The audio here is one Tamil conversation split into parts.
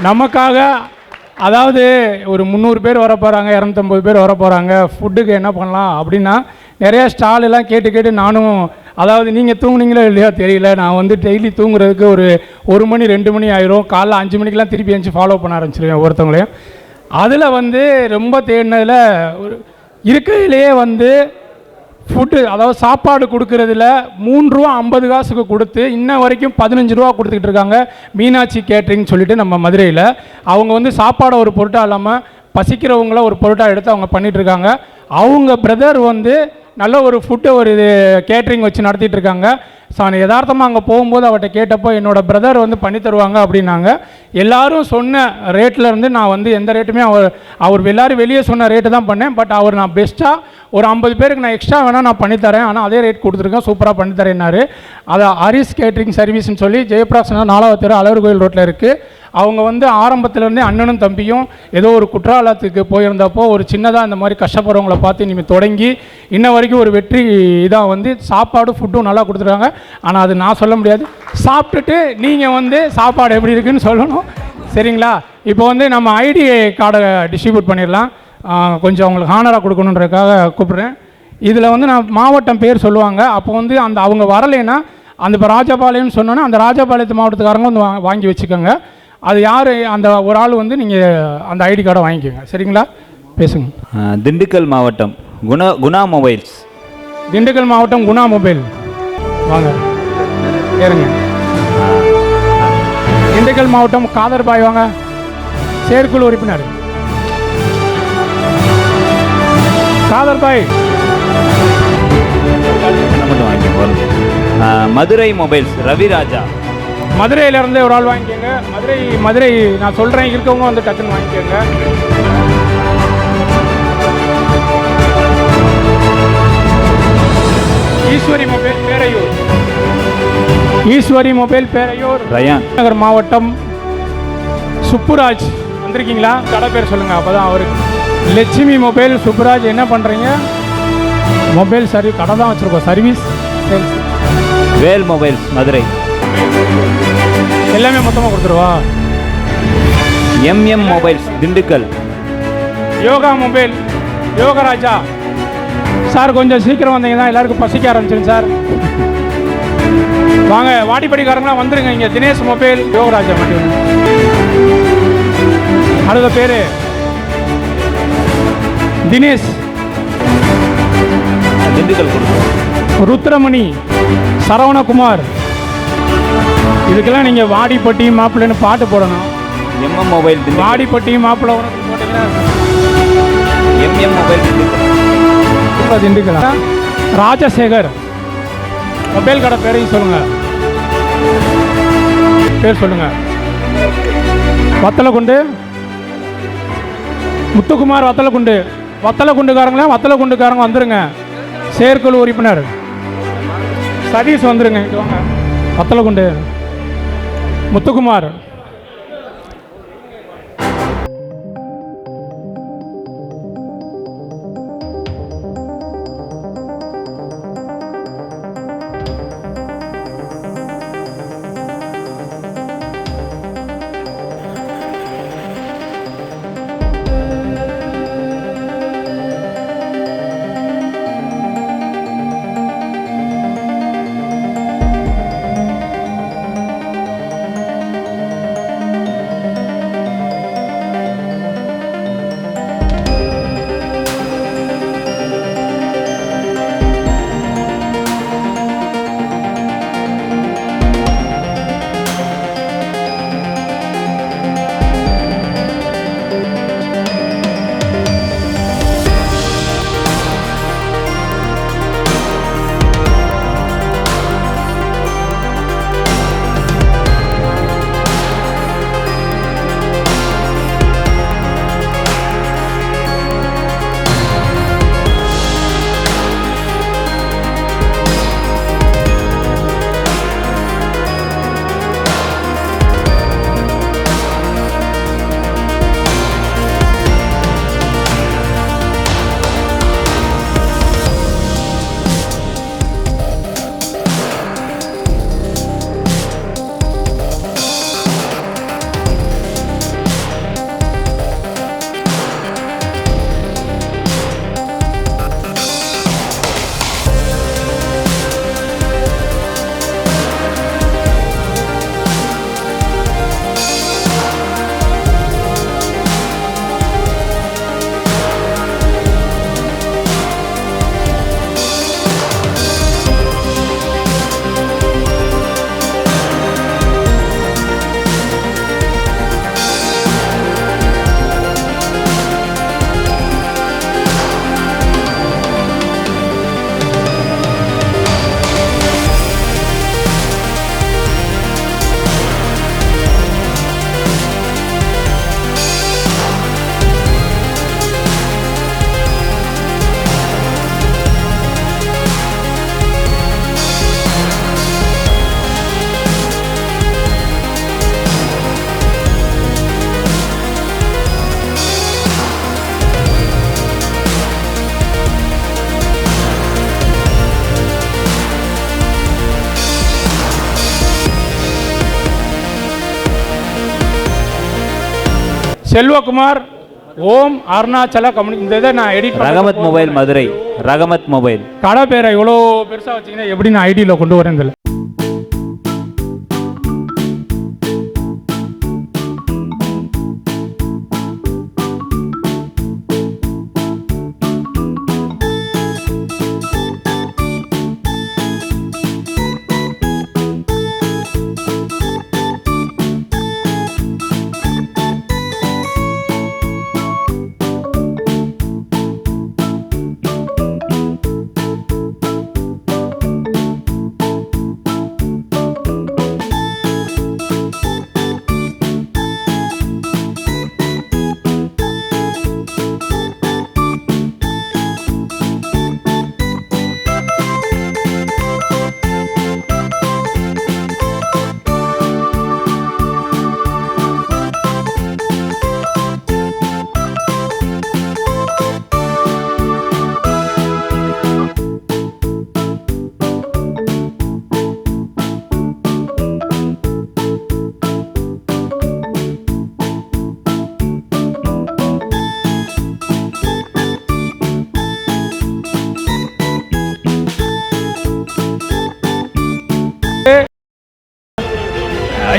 நமக்காக அதாவது ஒரு 300 பேர் வர போகிறாங்க, 250 பேர் வர போகிறாங்க, ஃபுட்டுக்கு என்ன பண்ணலாம் அப்படின்னா நிறையா ஸ்டாலெல்லாம் கேட்டு கேட்டு நானும், அதாவது நீங்கள் தூங்குனீங்களோ இல்லையோ தெரியல, நான் வந்து டெய்லி தூங்குறதுக்கு ஒரு மணி 2 மணி ஆயிரும். காலைல 5 மணிக்கெலாம் திருப்பி எழுந்துச்சி ஃபாலோ பண்ண ஆரம்பிச்சிருவேன் ஒருத்தவங்களையும். அதில் வந்து ரொம்ப தேடினதில் இருக்கையிலேயே வந்து ஃபுட்டு, அதாவது சாப்பாடு கொடுக்குறதுல 3 ரூபா 50 காசுக்கு கொடுத்து இன்ன வரைக்கும் 15 ரூபா கொடுத்துக்கிட்டு இருக்காங்க. மீனாட்சி கேட்ரிங் சொல்லிட்டு நம்ம மதுரையில். அவங்க வந்து சாப்பாடை ஒரு பொருட்டாக இல்லாமல் பசிக்கிறவங்கள ஒரு பொருட்டாக எடுத்து அவங்க பண்ணிகிட்ருக்காங்க. அவங்க பிரதர் வந்து நல்ல ஒரு ஃபுட்டு ஒரு கேட்ரிங் வச்சு நடத்திட்டு இருக்காங்க. ஸோ நான் யதார்த்தமாக அங்கே போகும்போது அவர்கிட்ட கேட்டப்போ என்னோடய பிரதர் வந்து பண்ணி தருவாங்க அப்படின்னாங்க. எல்லோரும் சொன்ன ரேட்டில் இருந்து நான் வந்து எந்த ரேட்டுமே அவர் எல்லோரும் வெளியே சொன்ன ரேட்டு தான் பண்ணேன். பட் அவர் நான் பெஸ்ட்டாக ஒரு 50 பேருக்கு நான் எக்ஸ்ட்ரா வேணால் நான் பண்ணித்தரேன், ஆனால் அதே ரேட் கொடுத்துருக்கேன், சூப்பராக பண்ணித்தரேன்னாரு. அதை ஹரிஸ் கேட்ரிங் சர்வீஸ்னு சொல்லி ஜெயபிரகாஷ் 4வது தெரு அழகர் கோயில் ரோட்டில் இருக்குது. அவங்க வந்து ஆரம்பத்திலேருந்தே அண்ணனும் தம்பியும் ஏதோ ஒரு குற்றாலத்துக்கு போயிருந்தப்போ ஒரு சின்னதாக இந்த மாதிரி கஷ்டப்படுறவங்களை பார்த்து இனிமேல் தொடங்கி இன்ன வரைக்கும் ஒரு வெற்றி இதாக வந்து சாப்பாடு ஃபுட்டும் நல்லா கொடுத்துருக்காங்க. ஆனால் அது நான் சொல்ல முடியாது, சாப்பிட்டுட்டு நீங்கள் வந்து சாப்பாடு எப்படி இருக்குதுன்னு சொல்லணும். சரிங்களா? இப்போ வந்து நம்ம ஐடி கார்டை டிஸ்ட்ரிபியூட் பண்ணிடலாம். கொஞ்சம் அவங்களுக்கு ஹானராக கொடுக்கணுன்றதுக்காக கூப்பிட்றேன். இதில் வந்து நான் மாவட்டம் பேர் சொல்லுவாங்க. அப்போ வந்து அந்த அவங்க வரலைன்னா அந்த இப்போ ராஜபாளையம்னு சொன்னோன்னா அந்த ராஜபாளையத்து மாவட்டத்துக்காரங்க வந்து வாங்கி வச்சுக்கோங்க. அது யார் அந்த ஒரு ஆள் வந்து நீங்கள் அந்த ஐடி கார்டை வாங்கிக்கோங்க. சரிங்களா? பேசுங்க. திண்டுக்கல் மாவட்டம் குணா மொபைல்ஸ். திண்டுக்கல் மாவட்டம் குணா மொபைல். வாங்க ஏறுங்க. திண்டுக்கல் மாவட்டம் காதர் பாய் வாங்க, செயற்குழு உறுப்பினர் காதர் பாய். மதுரை மொபைல்ஸ் ரவிராஜா. மதுரையிலேருந்து ஒரு ஆள் வாங்கிக்கோங்க. மதுரை நான் சொல்கிறேன், இருக்கவங்க வந்து டக்குன்னு வாங்கிக்கோங்க. ஈஸ்வரி மொபைல் பேரையூர். ஈஸ்வரி மொபைல் பேரையூர். ரயான் நகர் மாவட்டம் சுப்புராஜ் வந்திருக்கீங்களா? கடை பேர் சொல்லுங்கள், அப்போ தான் அவருக்கு. லட்சுமி மொபைல் சுப்புராஜ். என்ன பண்ணுறீங்க? மொபைல் சர்வீஸ் கடை தான் வச்சுருக்கோம், service sales. Vel mobiles Madurai. எல்லாமே மொத்தமாக கொடுத்துருவா. MM mobiles Dindigul. Yoga mobile Yogaraja. Sir கொஞ்சம் சீக்கிரம் வந்தீங்கன்னா எல்லாருக்கும் பசிக்க ஆரம்பிச்சிருங்க சார். வாங்க, வாடிப்படிக்காரங்களாம் வந்துருங்க இங்கே. தினேஷ் மொபைல் யோகராஜா மட்டும். அடுத்த பேர் தினேஷ். திண்டுக்கல் ருத்ரமணி சரவணகுமார். இதுக்கெல்லாம் நீங்கள் வாடிப்பட்டி மாப்பிள்ளைன்னு பாட்டு போடணும். எம்எம் மொபைல் வாடிப்பட்டி மாப்பிள்ளை போட்டீங்கன்னா MM mobile Dindigul. Rajasekar mobile கடை பேரையும் சொல்லுங்கள், பேர் சொல்லுங்கள். வத்தலக்குண்டு முத்துக்குமார். வத்தலக்குண்டுக்காரங்க வந்துருங்க. செயற்குழு உறுப்பினர் சதீஷ் வந்துருங்க. இங்கே வாங்க. வத்தலக்குண்டு முத்துக்குமார். செல்வகுமார், ஓம், அருணாச்சல கம்யூனி. இந்த இதை நான் edit Rahmath mobile Madurai. Rahmath mobile. கடை பேரை இவ்வளோ பெருசாக வச்சிங்கன்னா எப்படி நான் ஐடியில் கொண்டு வரேன் தெரியல.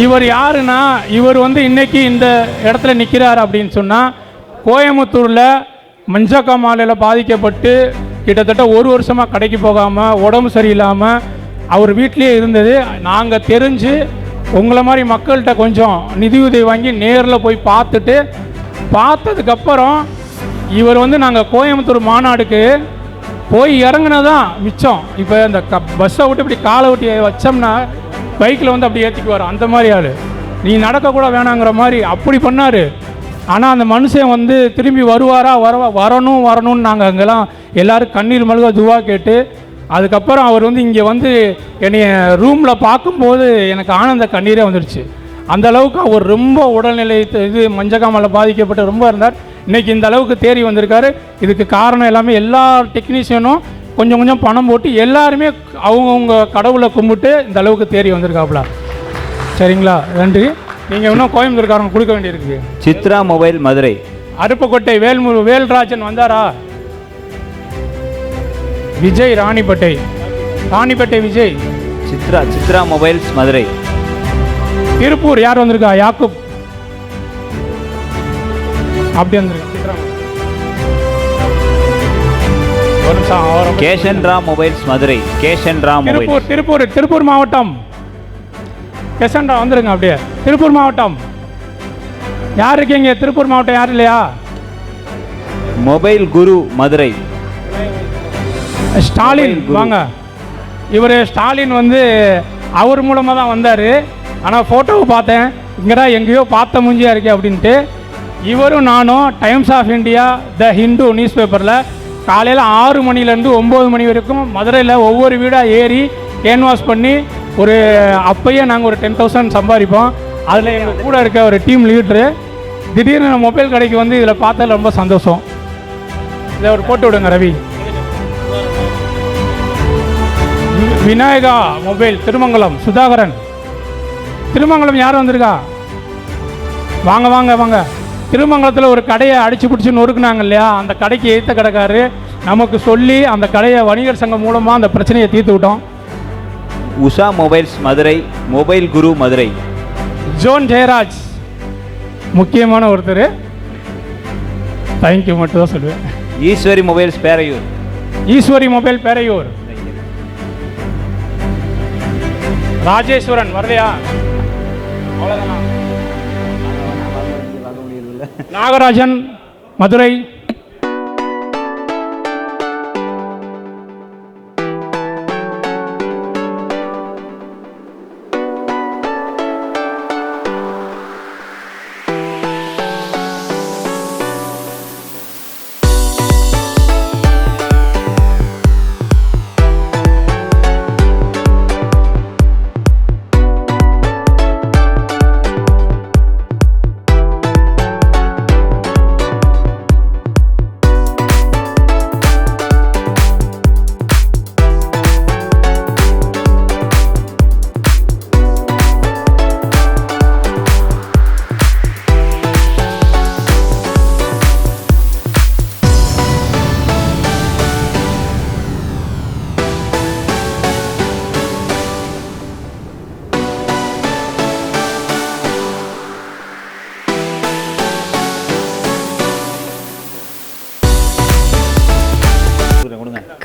இவர் யாருன்னா, இவர் வந்து இன்னைக்கு இந்த இடத்துல நிற்கிறார் அப்படின்னு சொன்னால், கோயம்புத்தூரில் மஞ்சக்காமாலையில் பாதிக்கப்பட்டு கிட்டத்தட்ட ஒரு வருஷமாக கடைக்கு போகாமல் உடம்பு சரியில்லாமல் அவர் வீட்லேயே இருந்தது. நாங்கள் தெரிஞ்சு உங்களை மாதிரி மக்கள்கிட்ட கொஞ்சம் நிதியுதவி வாங்கி நேரில் போய் பார்த்துட்டு, பார்த்ததுக்கப்புறம் இவர் வந்து நாங்கள் கோயம்புத்தூர் மாநாடுக்கு போய் இறங்குனதான் மிச்சம். இப்போ இந்த பஸ்ஸை விட்டு இப்படி காலை விட்டு வச்சோம்னா பைக்கில் வந்து அப்படி ஏற்றிக்குவார். அந்த மாதிரி ஆள். நீ நடக்கக்கூட வேணாங்கிற மாதிரி அப்படி பண்ணார். ஆனால் அந்த மனுஷன் வந்து திரும்பி வருவாரா வரணும்னு நாங்கள் அங்கெல்லாம் எல்லோரும் கண்ணீர் மல்க துவா கேட்டு, அதுக்கப்புறம் அவர் வந்து இங்கே வந்து என்னைய ரூமில் பார்க்கும்போது எனக்கு ஆனந்த கண்ணீரே வந்துடுச்சு. அந்த அளவுக்கு அவர் ரொம்ப உடல்நிலை இது மஞ்சக்காமலை பாதிக்கப்பட்டு ரொம்ப இருந்தார். இன்றைக்கி இந்த அளவுக்கு தேறி வந்திருக்காரு. இதுக்கு காரணம் எல்லாமே எல்லா டெக்னீஷியனும் கொஞ்சம் கொஞ்சம் பணம் போட்டு எல்லாருமே அவங்கவுங்க கடவுளை கும்பிட்டு இந்த அளவுக்கு தேறி வந்திருக்காப்புல. சரிங்களா, நன்றி. நீங்கள் இன்னும் கோயம்புத்தூர்காரங்க கொடுக்க வேண்டியிருக்கு. சித்ரா மொபைல் மதுரை. அருப்புக்கோட்டை வேல்ராஜன் வந்தாரா? விஜய் ராணிப்பேட்டை விஜய். சித்ரா மொபைல்ஸ் மதுரை. திருப்பூர் யார் வந்திருக்கா? யாக்கூப் அப்படி வந்திருக்கா? கேஷன்ரா மொபைல்ஸ் மதுரை. கேஷன்ரா மொபைல். திருப்பூர் மாவட்டம். கேஷன்ரா வந்துருங்க. அப்படியே திருப்பூர் மாவட்டம் யார் இருக்கீங்க? திருப்பூர் மாவட்டம் யார் இல்லையா? மொபைல் குரு மதுரை. ஸ்டாலின் வாங்க. இவர் ஸ்டாலின் வந்து அவர் மூலமாக தான் வந்தார். ஆனால் ஃபோட்டோவை பார்த்தேன், இங்கடா எங்கேயோ பார்த்த மூஞ்சியாக இருக்கே அப்படின்ட்டு. இவரும் நானும் Times of India, the Hindu news பேப்பரில் காலையில் 6 மணிலேருந்து 9 மணி வரைக்கும் மதுரையில் ஒவ்வொரு வீடாக ஏறி கேன்வாஸ் பண்ணி ஒரு அப்போயே நாங்கள் ஒரு 10,000 சம்பாதிப்போம். அதில் எங்கள் கூட இருக்க ஒரு டீம் லீட்ரு திடீர்னு மொபைல் கடைக்கு வந்து இதில் பார்த்ததில் ரொம்ப சந்தோஷம். இதை ஒரு போட்டு விடுங்க ரவி. விநாயகா மொபைல் திருமங்கலம். சுதாகரன். திருமங்கலம் யார் வந்திருக்கா? வாங்க. திருமங்கலத்தில் ஒரு கடையை அடிச்சு பிடிச்சி நொறுக்குனாங்க இல்லையா, அந்த கடைக்கு எய்த்த கடைக்காரு நமக்கு சொல்லி அந்த கடையை வணிகர் சங்கம் மூலமாக அந்த பிரச்சனையை தீர்த்து விட்டோம். உஷா மொபைல்ஸ் மதுரை. மொபைல் குரு மதுரை. ஜோன் ஜெயராஜ் முக்கியமான ஒருத்தர். தேங்க்யூ மட்டும் தான் சொல்லுவேன். ஈஸ்வரி மொபைல்ஸ் பேரையூர். ஈஸ்வரி மொபைல் பேரையூர். ராஜேஸ்வரன் வரலையா? அவ்வளோதானா? நாகராஜன் மதுரை.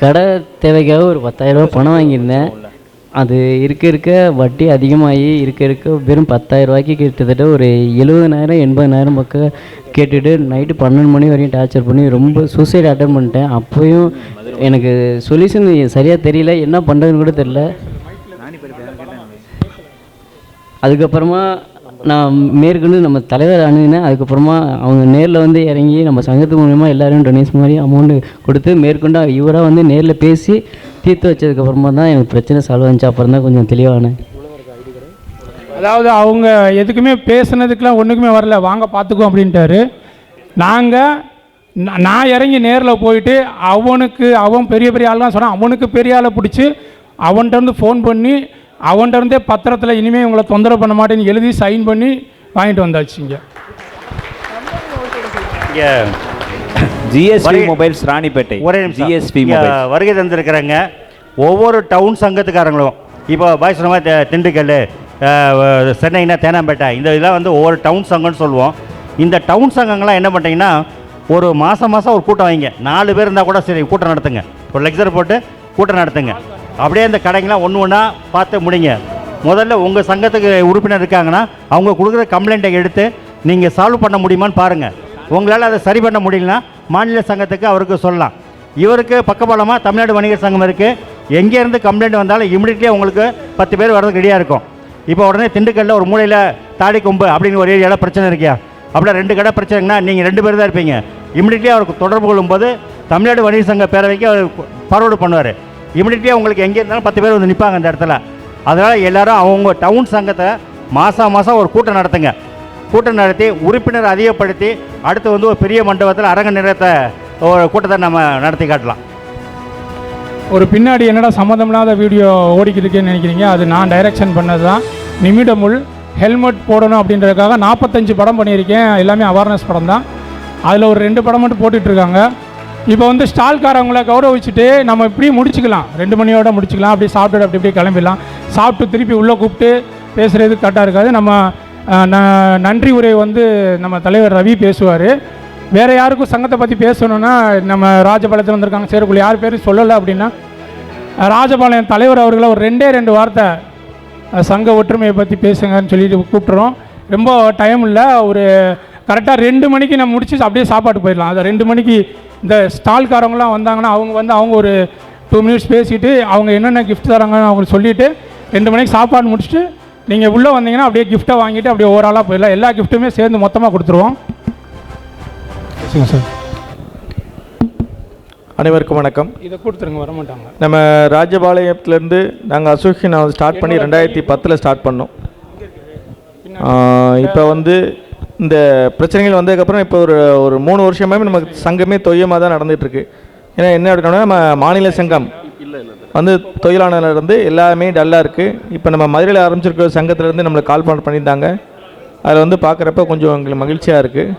கடை தேவைக்காக ஒரு 10,000 ரூபா பணம் வாங்கியிருந்தேன். அது இருக்க வட்டி அதிகமாகி இருக்க வெறும் 10,000 ரூபாய்க்கு கிட்டத்தட்ட ஒரு 70,000 80,000 பக்கம் கேட்டுட்டு நைட்டு 12 மணி வரையும் டார்ச்சர் பண்ணி ரொம்ப சூசைட் அட்டன் பண்ணிட்டேன். அப்போயும் எனக்கு சொல்யூஷன் சரியாக தெரியல, என்ன பண்ணுறதுன்னு கூட தெரியல. அதுக்கப்புறமா நான் மேற்கொண்டு நம்ம தலைவர் அணுகினேன். அதுக்கப்புறமா அவங்க நேரில் வந்து இறங்கி நம்ம சங்கத்து மூலமாக எல்லோரும் டொனேஷன் மாதிரி அமௌண்ட்டு கொடுத்து மேற்கொண்டு இவராக வந்து நேரில் பேசி தீர்த்து வச்சதுக்கப்புறமா தான் எனக்கு பிரச்சனை சால்வ் ஆச்சு. அப்புறம் தான் கொஞ்சம் தெளிவானேன். அதாவது அவங்க எதுக்குமே பேசுனதுக்கெலாம் ஒன்றுக்குமே வரல, வாங்க பார்த்துக்குவோம் அப்படின்ட்டாரு. நான் இறங்கி நேரில் போயிட்டு அவன் பெரிய பெரிய ஆள்லாம் சொன்னான், அவனுக்கு பெரிய ஆளை பிடிச்சி அவன்கிட்ட ஃபோன் பண்ணி அவன்கிட்டருந்தே பத்திரத்தில் இனிமேல் இவங்களை தொந்தரவு பண்ண மாட்டேன்னு எழுதி சைன் பண்ணி வாங்கிட்டு வந்தாச்சுங்க. GSP mobiles Ranipet. ஒரே நிமிஷம். ஜிஎஸ்பி வருகை தந்திருக்கிறேங்க ஒவ்வொரு டவுன் சங்கத்துக்காரங்களும். இப்போ பாய் சொன்ன மாதிரி திண்டுக்கல், சென்னைனா தேனாம்பேட்டை, இந்த இதெல்லாம் வந்து ஒவ்வொரு டவுன் சங்கம்னு சொல்லுவோம். இந்த டவுன் சங்கங்கள்லாம் என்ன பண்ணிட்டீங்கன்னா ஒரு மாதம் ஒரு கூட்டம் வைங்க. 4 பேர் இருந்தால் கூட சரி, கூட்டம் நடத்துங்க. ஒரு லெக்சர் போட்டு கூட்டம் நடத்துங்க. அப்படியே இந்த கடைங்களாம் ஒன்று ஒன்றா பார்த்து முடிங்க. முதல்ல உங்கள் சங்கத்துக்கு உறுப்பினர் இருக்காங்கன்னா அவங்க கொடுக்குற கம்ப்ளைண்ட்டை எடுத்து நீங்கள் சால்வ் பண்ண முடியுமான்னு பாருங்கள். உங்களால் அதை சரி பண்ண முடியலன்னா மாநில சங்கத்துக்கு அவருக்கு சொல்லலாம். இவருக்கு பக்கபலமாக தமிழ்நாடு வணிகர் சங்கம் இருக்குது. எங்கேருந்து கம்ப்ளைண்ட் வந்தாலும் இமிடியட்லியாக உங்களுக்கு 10 பேர் வர்றதுக்கு ரெடியாக இருக்கும். இப்போ உடனே திண்டுக்கல்லில் ஒரு மூலையில் தாடி கொம்பு அப்படின்னு ஒரு ஏரியாவில் பிரச்சனை இருக்கியா, அப்படியே 2 கடை பிரச்சனைங்கன்னா நீங்கள் 2 பேர் தான் இருப்பீங்க. இமிடியட்லியாக அவருக்கு தொடர்பு கொள்ளும்போது தமிழ்நாடு வணிகர் சங்க பேரவைக்கு அவர் ஃபார்வர்டு பண்ணுவார். இமிடியட்லியாக உங்களுக்கு எங்கே இருந்தாலும் 10 பேர் வந்து நிற்பாங்க அந்த இடத்துல. அதனால் எல்லோரும் அவங்க டவுன் சங்கத்தை மாதம் ஒரு கூட்டம் நடத்துங்க. கூட்டம் நடத்தி உறுப்பினர் அதிகப்படுத்தி அடுத்து வந்து ஒரு பெரிய மண்டபத்தில் அரங்க நிறத்தை ஒரு கூட்டத்தை நம்ம நடத்தி காட்டலாம். ஒரு பின்னாடி என்னடா சம்மந்தமில்லாத வீடியோ ஓடிக்கிட்டு இருக்கேன்னு நினைக்கிறீங்க, அது நான் டைரக்ஷன் பண்ணது தான். நிமிடமுள் ஹெல்மெட் போடணும் அப்படின்றதுக்காக 45 படம் பண்ணியிருக்கேன். எல்லாமே அவேர்னஸ் படம் தான். அதில் ஒரு 2 படம் மட்டும் போட்டுட்ருக்காங்க. இப்போ வந்து ஸ்டால்காரவங்களை கௌரவிச்சுட்டு நம்ம இப்படி முடிச்சுக்கலாம், 2 மணியோட முடிச்சுக்கலாம். அப்படி சாப்பிட்டு அப்படி கிளம்பிடலாம். சாப்பிட்டு திருப்பி உள்ளே கூப்பிட்டு பேசுகிறது கரெக்டாக இருக்காது. நம்ம நன்றி உரை வந்து நம்ம தலைவர் ரவி பேசுவார். வேறு யாருக்கும் சங்கத்தை பற்றி பேசணுன்னா நம்ம ராஜபாளையத்தில் வந்திருக்காங்க, சேருக்குள்ள யார் பேரும் சொல்லலை அப்படின்னா ராஜபாளையம் தலைவர் அவர்களை ஒரு 2 வார்த்தை சங்க ஒற்றுமையை பற்றி பேசுங்கன்னு சொல்லிட்டு கூப்பிட்றோம். ரொம்ப டைம் இல்லை, ஒரு கரெக்டாக 2 மணிக்கு நம்ம முடிச்சு அப்படியே சாப்பாட்டு போயிடலாம். அதை 2 மணிக்கு இந்த ஸ்டால்காரவங்களாம் வந்தாங்கன்னா அவங்க ஒரு 2 மினிட்ஸ் பேசிவிட்டு அவங்க என்னென்ன கிஃப்ட் தராங்கன்னு அவங்களுக்கு சொல்லிவிட்டு 2 மணிக்கு சாப்பாடு முடிச்சுட்டு நீங்கள் உள்ளே வந்தீங்கன்னா அப்படியே கிஃப்ட்டை வாங்கிட்டு அப்படியே ஓவராலாக போயிடலாம். எல்லா கிஃப்ட்டுமே சேர்ந்து மொத்தமாக கொடுத்துருவோம். சார் அனைவருக்கும் வணக்கம். இதை கொடுத்துருங்க, வர மாட்டாங்க. நம்ம ராஜபாளையத்துலேருந்து நாங்கள் அசோசியேஷன் ஸ்டார்ட் பண்ணி 2010 ஸ்டார்ட் பண்ணோம். இப்போ வந்து இந்த பிரச்சனைகள் வந்ததுக்கப்புறம் இப்போ ஒரு 3 வருஷமாகவே நமக்கு சங்கமே தொய்யமாக தான் நடந்துகிட்ருக்கு. ஏன்னா என்ன அப்படின்னா நம்ம மாநில சங்கம் வந்து தொழிலாளர்லேருந்து எல்லாமே டல்லாக இருக்குது. இப்போ நம்ம மதுரையில் ஆரம்பிச்சிருக்க சங்கத்திலேருந்து நம்மளுக்கு கால் பண்ணியிருந்தாங்க. அதில் வந்து பார்க்குறப்ப கொஞ்சம் எங்களுக்கு மகிழ்ச்சியாக இருக்குது.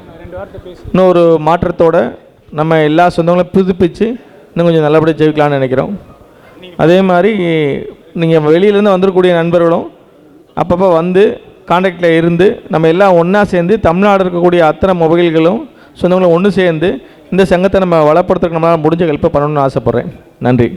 இன்னும் ஒரு மாற்றத்தோடு நம்ம எல்லா சொந்தங்களும் புதுப்பிச்சு இன்னும் கொஞ்சம் நல்லபடியாக ஜெயிக்கலாம்னு நினைக்கிறோம். அதே மாதிரி நீங்கள் வெளியிலேருந்து வந்துடக்கூடிய நண்பர்களும் அப்பப்போ வந்து கான்டாக்டில் இருந்து நம்ம எல்லாம் ஒன்றா சேர்ந்து தமிழ்நாடு இருக்கக்கூடிய அத்தனை மொபைல்களும் சொந்தங்களும் ஒன்று சேர்ந்து இந்த சங்கத்தை நம்ம வளப்படுத்துறதுக்கு நம்மளால் முடிஞ்ச ஹெல்ப்பை பண்ணணும்னு ஆசைப்பட்றேன். நன்றி.